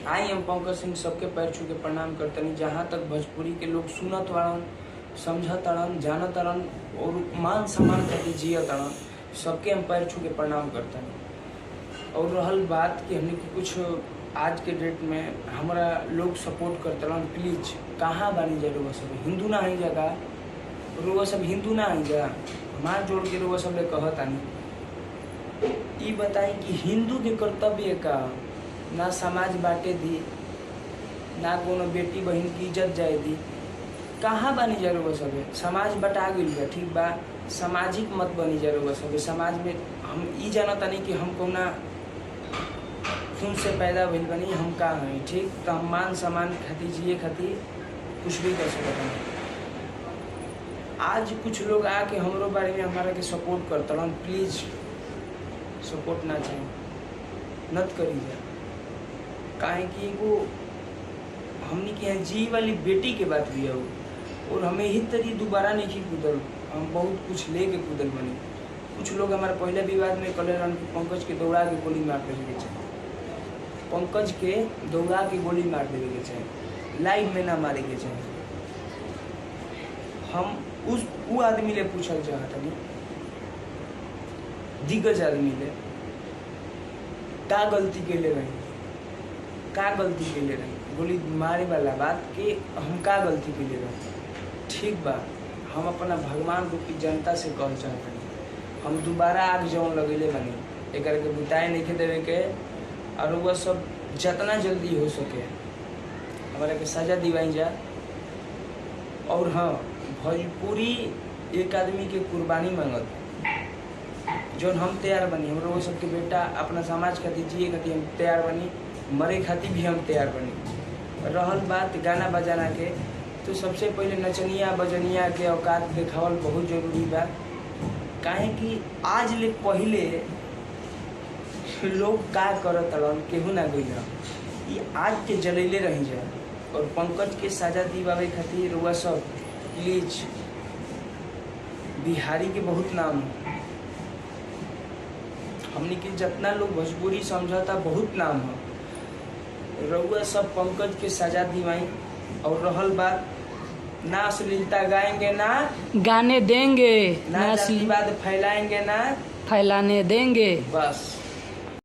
आई हम पंकज सिंह सबके पैर छू के प्रणाम करतनी। जहाँ तक भोजपुरी के लोग सुनत वाड़न, समझत अड़न, जानत अड़न और मान सम्मान करके जियत अड़न, सबके हम पैर छू के प्रणाम करतनी। और रहल बात कि हमने कि कुछ आज के डेट में हमारा लोग सपोर्ट करते रहन, प्लीज कहाँ बानी जा रुआ सब हिंदू ना आई जगह, रुआ सब हिंदू ना आई जा, हाथ जोड़ के रुआ सब ले कहत आनी। ये बताई कि हिंदू के कर्तव्य का ना समाज बांटे दी, ना कोनो बेटी बहन की इज्जत जाए दी, कहाँ बनी जा रहा सब समाज बटा गई बा, ठीक बा, सामाजिक मत बनी जा रहा सब समाज में। हम ई जानता नहीं कि हम कोना खून से पैदा भइल बनी, हम का हैं, ठीक, तो हम मान सम्मान खातिर जिए खातिर कुछ भी कर सकते हैं। आज कुछ लोग आके हमरो बारे में हमारा के सपोर्ट करता हूँ, प्लीज सपोर्ट ना चाहिए, नत करी जा, काहे कि वो हमने के यहाँ जी वाली बेटी के बात भी है और हमें ही तरी दोबारा नहीं कूदल, हम बहुत कुछ ले के कूदल बनी। कुछ लोग हमारे पहले विवाद में कले रहन कि पंकज के दौड़ा के गोली मार देवे के चाहिए, पंकज के दौड़ा के गोली मार देवे के चाहिए, लाइव में ना मारे के चाहिए। हम वो आदमी ले पूछल चाहत नहीं, दिग्गज आदमी ले का गलती के ले रही, का गलती के ले रही, गोली मारे वाला बात के हम का गलती के ले रही, ठीक बा। हम अपना भगवान रूपी जनता से कह चाहते हैं, हम दोबारा आग जौन लगेले बनी एक के बुताए नहीं के देवे के, और वह सब जितना जल्दी हो सके हमारा के सजा दिवाई जा। और हाँ, भोजपुरी एक आदमी के कुर्बानी मांगत जौन हम तैयार बनी, हम लोग सबके बेटा अपना समाज खातिर जिए खातिर हम तैयार बनी, मरे खातिर भी हम तैयार बनी। रहल बात गाना बजाना के, तो सबसे पहले नचनिया बजनिया के औकात देखावल बहुत जरूरी बा, काहे कि आज ले पहले लोग का करत रहन केहू ना गई, ये आज के जलैले रही जा। और पंकज के सजा दिवावे खातिर वह सब प्लीज, बिहारी के बहुत नाम है, हमने के जितना लोग भोजपुरी समझता बहुत नाम है, रउआ सब पंकज के सजा दिवाई। और रहल बात, ना अश्लीलता गाएंगे ना गाने देंगे, ना जातिवाद फैलाएंगे ना फैलाने देंगे। बस